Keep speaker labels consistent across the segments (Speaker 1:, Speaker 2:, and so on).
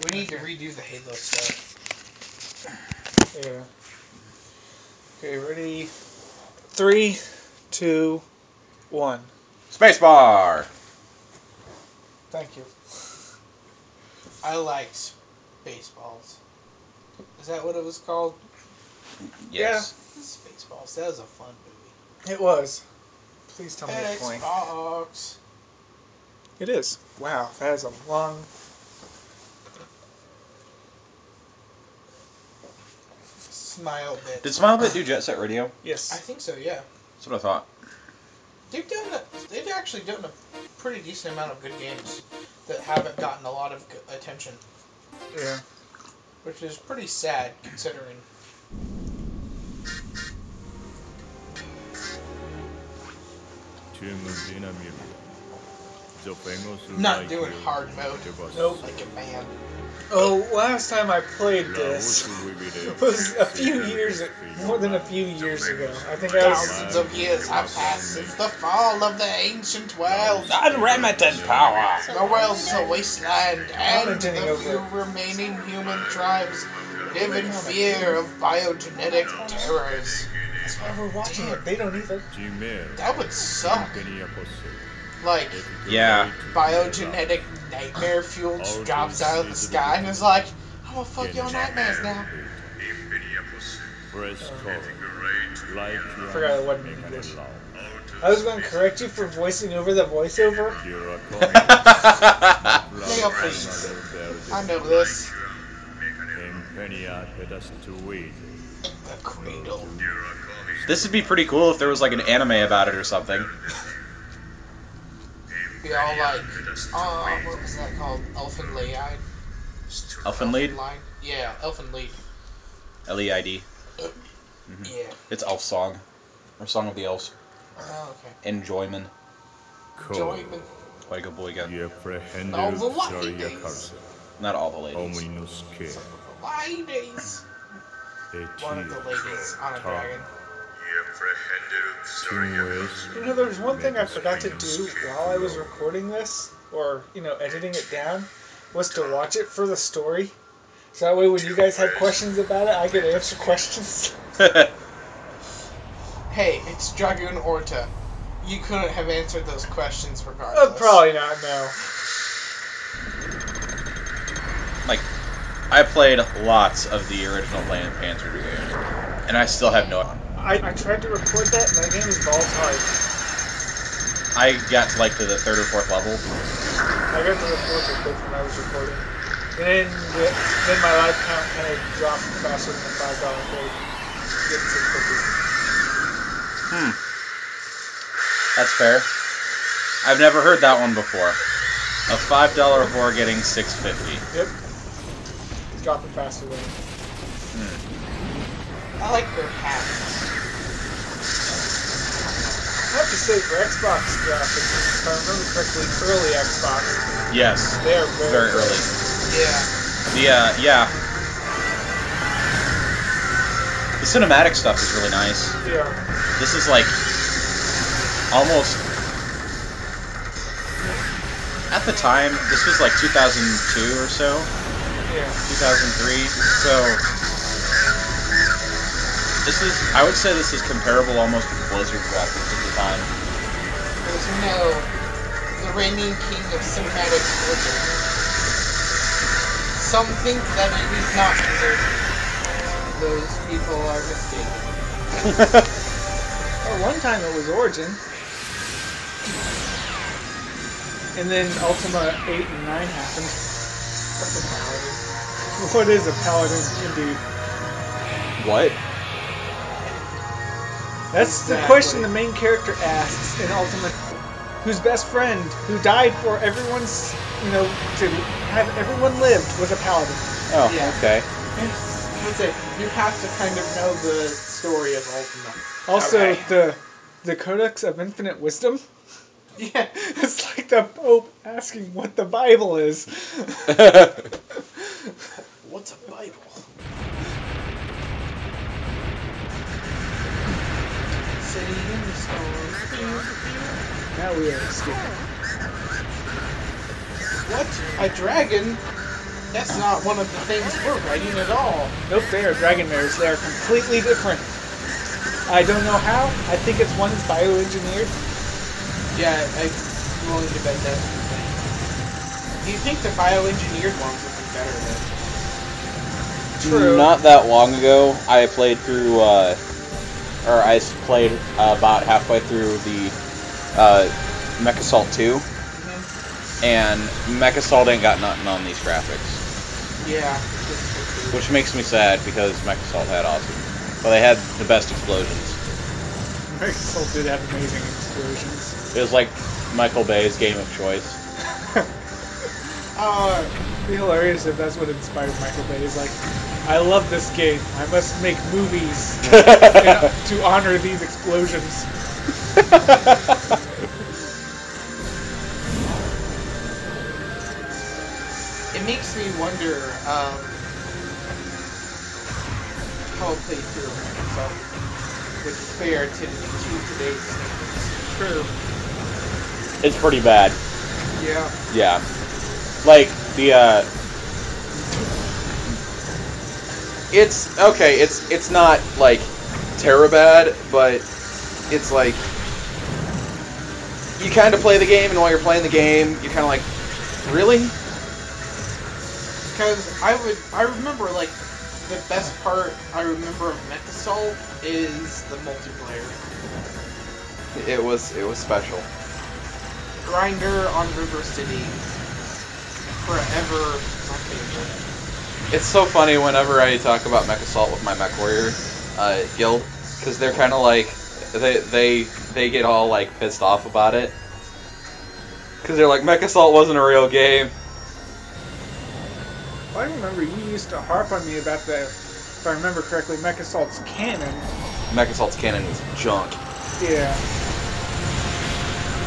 Speaker 1: We need to redo the Halo stuff.
Speaker 2: Yeah. Okay, ready? 3, 2, 1.
Speaker 3: Spacebar!
Speaker 2: Thank you.
Speaker 1: I liked Spaceballs. Is that what it was called?
Speaker 3: Yes.
Speaker 1: Spaceballs. That was a fun movie.
Speaker 2: It was. Please tell me a point.
Speaker 1: Xbox.
Speaker 2: It is. Wow, that is a long...
Speaker 1: Smile Bit.
Speaker 3: Did Smile Bit do Jet Set Radio?
Speaker 2: Yes.
Speaker 1: I think so, yeah.
Speaker 3: That's what I thought.
Speaker 1: They've actually done a pretty decent amount of good games that haven't gotten a lot of attention.
Speaker 2: Yeah.
Speaker 1: Which is pretty sad, considering. Not doing hard mode.
Speaker 2: Nope.
Speaker 1: Like a man.
Speaker 2: Oh, last time I played this was a few years, more than a few years ago. I think I was...
Speaker 1: Thousands of years have passed since the fall of the ancient world.
Speaker 3: Unremitted power!
Speaker 1: The world's a wasteland, and the
Speaker 2: Commenting
Speaker 1: few
Speaker 2: over.
Speaker 1: remaining human tribes live in fear of biogenetic terrors.
Speaker 2: That's why we're watching it. They don't either.
Speaker 1: That would suck. Like,
Speaker 3: Yeah.
Speaker 1: biogenetic nightmare fuel just drops out of the sky and is like, I'm gonna fuck your nightmares now.
Speaker 2: I forgot it wasn't English. I was going to correct you for voicing over the voiceover.
Speaker 1: Nail, please. I know this. The cradle.
Speaker 3: This would be pretty cool if there was like an anime about it or something.
Speaker 1: Be all like, what was that called? Elfin Lead?
Speaker 3: Elfin Lead?
Speaker 1: Yeah, Elfin Lead.
Speaker 3: Leid.
Speaker 1: Yeah.
Speaker 3: It's Elf Song. Or Song of the Elves.
Speaker 1: Oh, okay.
Speaker 3: Enjoyment.
Speaker 1: Enjoyment.
Speaker 3: Way go boy again.
Speaker 1: All the ladies.
Speaker 3: Not all the ladies.
Speaker 1: Some of the ladies. One of the ladies on a dragon.
Speaker 2: You know, there's one thing I forgot to do while I was recording this, or, editing it down, was to watch it for the story. So that way when you guys had questions about it, I could answer questions.
Speaker 1: Hey, it's Dragoon Orta. You couldn't have answered those questions regardless.
Speaker 2: Probably not, no.
Speaker 3: Like, I played lots of the original Panzer Dragoon, and I still have no...
Speaker 2: I tried to record that, and that game involves hard.
Speaker 3: I got to like to the 3rd or 4th level.
Speaker 2: I got to the 4th or 5th when I was recording. And then my live count kind of dropped faster than the $5 code.
Speaker 3: That's fair. I've never heard that one before. A $5 whore getting $6.50.
Speaker 2: Yep. It's dropping faster than...
Speaker 1: I like their hats.
Speaker 2: I have to say, for Xbox graphics, if I remember correctly, early Xbox.
Speaker 3: Yes.
Speaker 2: They are very
Speaker 3: early.
Speaker 1: Yeah.
Speaker 3: Yeah. The cinematic stuff is really nice.
Speaker 2: Yeah.
Speaker 3: This is like almost at the time. This was like 2002 or so.
Speaker 2: Yeah.
Speaker 3: 2003. So this is, I would say, this is comparable almost to Blizzard graphics at the time.
Speaker 1: There's the reigning king of cinematic Blizzard. Some think that it is not Blizzard. Those people are mistaken.
Speaker 2: Well, one time it was Origin. And then Ultima 8 and 9 happened. What's a paladin? What is a paladin, indeed?
Speaker 3: What?
Speaker 2: That's the question the main character asks in Ultima. Whose best friend, who died for everyone's, to have everyone lived, was a paladin.
Speaker 3: Oh,
Speaker 1: Yeah.
Speaker 3: okay.
Speaker 1: That's it. You have to kind of know the story of Ultima.
Speaker 2: Also,
Speaker 1: Okay.
Speaker 2: the Codex of Infinite Wisdom.
Speaker 1: Yeah.
Speaker 2: It's like the Pope asking what the Bible is.
Speaker 1: What's a Bible? City in the storm.
Speaker 2: Now we are escaping.
Speaker 1: What? A dragon? That's not one of the things we're writing at all.
Speaker 2: Nope, they are dragon mares. They are completely different. I don't know how. I think it's one is bioengineered.
Speaker 1: Yeah, I'm willing to bet that's the thing. Do you think the bioengineered ones would be better then?
Speaker 2: True.
Speaker 3: Not that long ago, I played through, played about halfway through the Mech Assault 2, and Mech Assault ain't got nothing on these graphics.
Speaker 1: Yeah.
Speaker 3: Which makes me sad because Mech Assault had awesome. Well, they had the best explosions.
Speaker 2: Mech Assault did have amazing explosions.
Speaker 3: It was like Michael Bay's game of choice.
Speaker 2: It'd be hilarious if that's what inspired Michael Bay. He's like, I love this game. I must make movies to honor these explosions.
Speaker 1: It makes me wonder how I'll play through myself would fare to today's standards.
Speaker 2: True.
Speaker 3: It's pretty bad.
Speaker 1: Yeah.
Speaker 3: Yeah. Like, it's, okay, it's not, like, terabad, but it's like, you kind of play the game, and while you're playing the game, you're kind of like, really?
Speaker 1: Because I remember, like, the best part I remember of Mech Assault is the multiplayer.
Speaker 3: It was special.
Speaker 1: Grinder on River City. Forever my favorite.
Speaker 3: It's so funny whenever I talk about Mech Assault with my Mech Warrior guild, because they're kind of like, they get all, like, pissed off about it. Because they're like, Mech Assault wasn't a real game.
Speaker 2: Well, I remember you used to harp on me about the, if I remember correctly, Mech Assault's canon.
Speaker 3: Mech Assault's canon was junk.
Speaker 2: Yeah.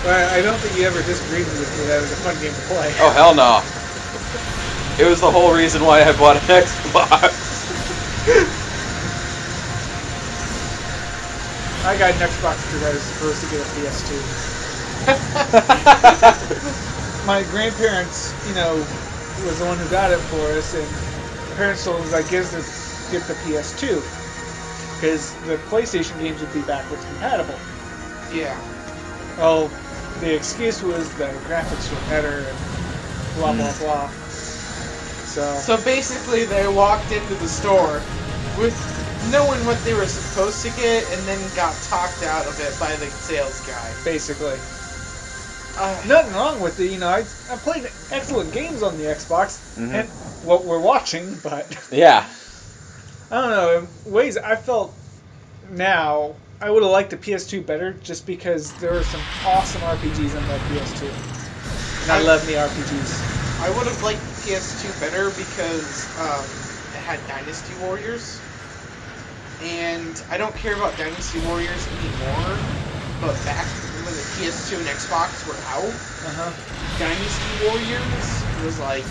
Speaker 2: But I don't think you ever disagreed with me that it was a fun game to play.
Speaker 3: Oh, hell no. It was the whole reason why I bought an Xbox.
Speaker 2: I got an Xbox because I was supposed to get a PS2. My grandparents, was the one who got it for us, and the parents told us, I guess, to get the PS2 because the PlayStation games would be backwards compatible.
Speaker 1: Yeah.
Speaker 2: Well, the excuse was that the graphics were better and blah blah blah.
Speaker 1: So basically, they walked into the store with knowing what they were supposed to get, and then got talked out of it by the sales guy.
Speaker 2: Basically. Nothing wrong with it, I played excellent games on the Xbox, and what we're watching, but...
Speaker 3: Yeah.
Speaker 2: I don't know, in ways I felt now, I would have liked the PS2 better, just because there were some awesome RPGs on that PS2. And I love me RPGs.
Speaker 1: I would have liked the PS2 better because it had Dynasty Warriors, and I don't care about Dynasty Warriors anymore, but back when the PS2 and Xbox were out, Dynasty Warriors was like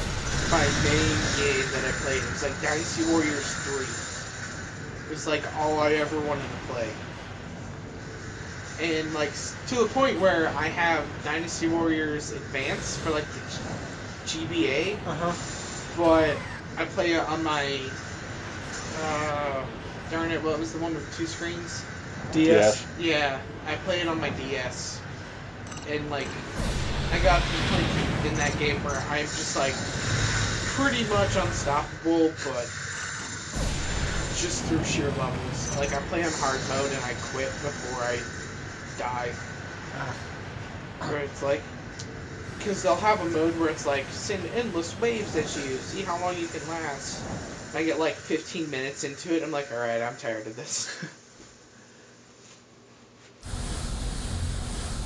Speaker 1: my main game that I played. It was like Dynasty Warriors 3. It was like all I ever wanted to play. And like to the point where I have Dynasty Warriors Advance for like the GBA, but I play it on my, darn it, what was the one with 2 screens?
Speaker 2: DS?
Speaker 1: Yeah, I play it on my DS. And like, I got to the point in that game where I'm just like, pretty much unstoppable, but just through sheer levels. Like, I play on hard mode and I quit before I die. Where it's like, because they'll have a mode where it's like, send endless waves at you, see how long you can last. I get like 15 minutes into it, I'm like, alright, I'm tired of this.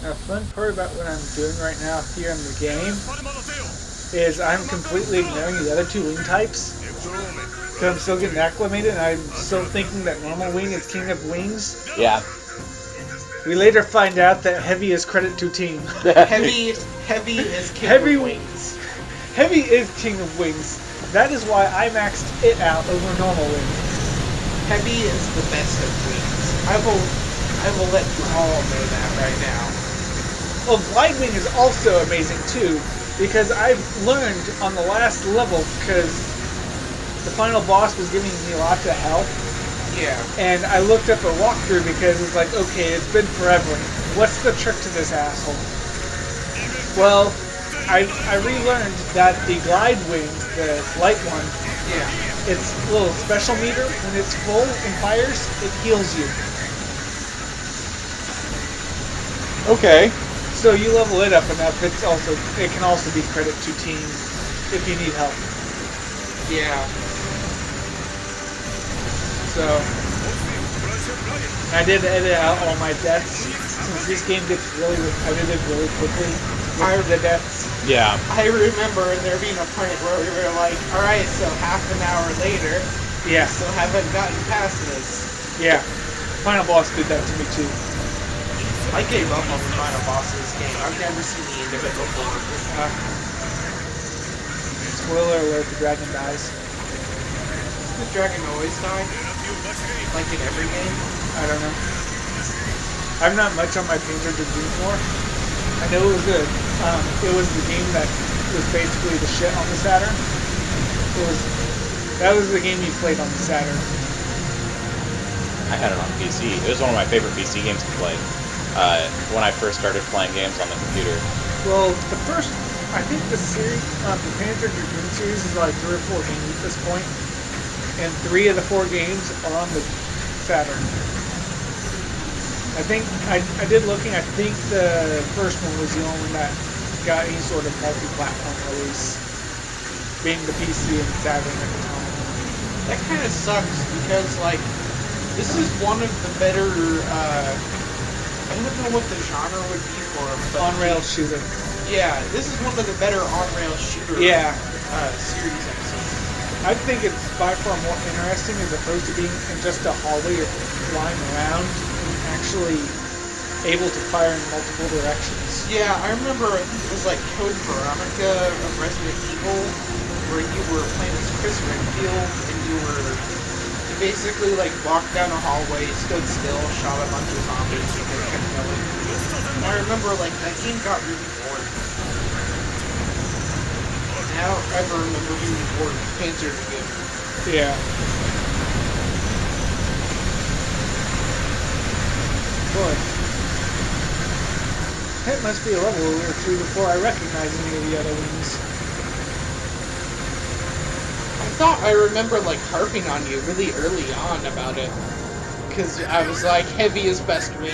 Speaker 2: The fun part about what I'm doing right now here in the game is I'm completely ignoring the other 2 wing types. Because I'm still getting acclimated and I'm still thinking that normal wing is king of wings.
Speaker 3: Yeah.
Speaker 2: We later find out that heavy is credit to team.
Speaker 1: Heavy is king of wings.
Speaker 2: Heavy is king of wings. That is why I maxed it out over normal wings.
Speaker 1: Heavy is the best of wings. I will let you all know that right now.
Speaker 2: Well, glide wing is also amazing too, Because I've learned on the last level, because the final boss was giving me lots of health,
Speaker 1: Yeah.
Speaker 2: and I looked up a walkthrough because it's like, okay, it's been forever. What's the trick to this asshole? Well, I relearned that the glide wing, the light one,
Speaker 1: Yeah.
Speaker 2: its little special meter, when it's full and fires, it heals you.
Speaker 3: Okay.
Speaker 2: So you level it up enough, it can also be credit to team if you need help.
Speaker 1: Yeah.
Speaker 2: So I did edit out all my deaths since this game gets really repetitive really quickly with the deaths.
Speaker 3: Yeah.
Speaker 1: I remember there being a point where we were like, alright, so half an hour later,
Speaker 2: Yeah.
Speaker 1: still haven't gotten past this.
Speaker 2: Yeah. Final boss did that to me too.
Speaker 1: I gave up on the final boss of this game. I've never seen the end of it before.
Speaker 2: Spoiler alert, the dragon dies.
Speaker 1: The dragon always died? Like in every game?
Speaker 2: I don't know. I'm not much on my Panzer Dragoon more. I know it was the game that was basically the shit on the Saturn. That was the game you played on the Saturn.
Speaker 3: I had it on PC. It was one of my favorite PC games to play when I first started playing games on the computer.
Speaker 2: Well, I think the series, the Panzer Dragoon series is like 3 or 4 games at this point, and 3 of the 4 games are on the Saturn. I think I did looking. I think the first one was the only one that got any sort of multi-platform release, being the PC and Saturn at the time.
Speaker 1: That kind of sucks because, like, this is one of the better, I don't know what the genre would be for it, but
Speaker 2: On-rail shooter.
Speaker 1: yeah, this is one of the better on-rail shooter series episodes.
Speaker 2: I think it's by far more interesting as opposed to being in just a hallway or flying around and actually able to fire in multiple directions.
Speaker 1: Yeah, I remember I think it was like Code Veronica of Resident Evil, where you were playing as Chris Redfield and you basically like walked down a hallway, stood still, shot a bunch of zombies, and then kept going. And I remember like that game got really boring. And I don't ever remember being bored with Panzer Dragoon.
Speaker 2: Yeah. Boy. That must be a level or 2 before I recognize any of the other wings.
Speaker 1: I thought I remember like harping on you really early on about it. Because I was like, heavy is best wing.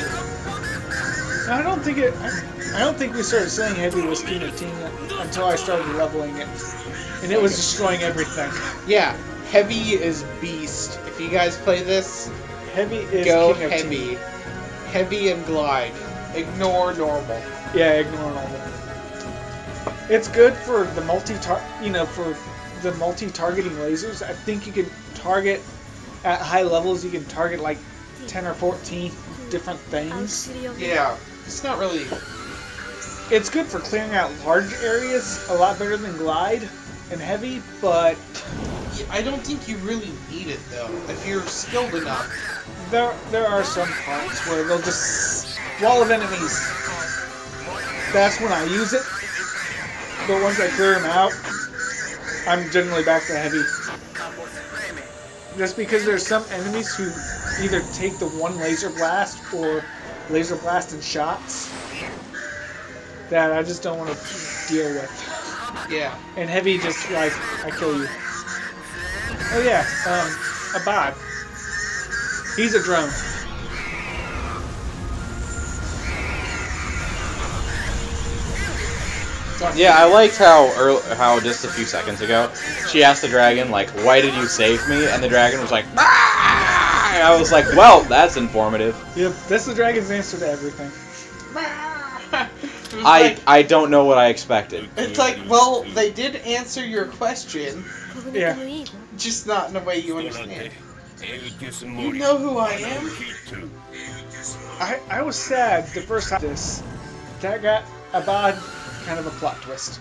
Speaker 2: I don't think we started saying heavy was King of Team until I started leveling it. And it was destroying everything.
Speaker 1: Yeah, heavy is beast. If you guys play this,
Speaker 2: Heavy is
Speaker 1: go
Speaker 2: King of
Speaker 1: heavy.
Speaker 2: Team.
Speaker 1: Heavy and glide. Ignore normal.
Speaker 2: Yeah, ignore normal. It's good for the multi-targeting lasers. I think you can target at high levels. You can target like 10 or 14 different things.
Speaker 1: Yeah, it's not really.
Speaker 2: It's good for clearing out large areas. A lot better than glide and heavy, but
Speaker 1: I don't think you really need it though. If you're skilled enough.
Speaker 2: there are some parts where they'll just wall of enemies. That's when I use it. But once I clear them out, I'm generally back to heavy. Just because there's some enemies who either take the one laser blast or laser blast and shots that I just don't want to deal with.
Speaker 1: Yeah.
Speaker 2: And heavy just like, I kill you. Oh yeah, Abad. He's a drone.
Speaker 3: Yeah, I liked how just a few seconds ago she asked the dragon like, "Why did you save me?" And the dragon was like, "Ah!" And I was like, "Well, that's informative."
Speaker 2: Yep, that's the dragon's answer to everything.
Speaker 3: I don't know what I expected.
Speaker 1: It's like, well, they did answer your question,
Speaker 2: Yeah.
Speaker 1: just not in a way you understand. You know who I am?
Speaker 2: I was sad the first time this. That got Abad kind of a plot twist.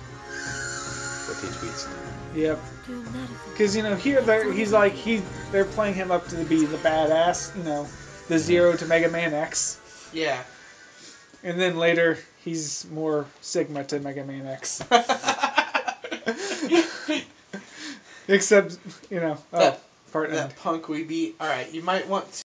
Speaker 3: With each beats.
Speaker 2: Yep. Because here they're playing him up to be the badass, the Zero to Mega Man X,
Speaker 1: Yeah.
Speaker 2: and then later he's more Sigma to Mega Man X. Except, part end.
Speaker 1: That punk we beat. All right, you might want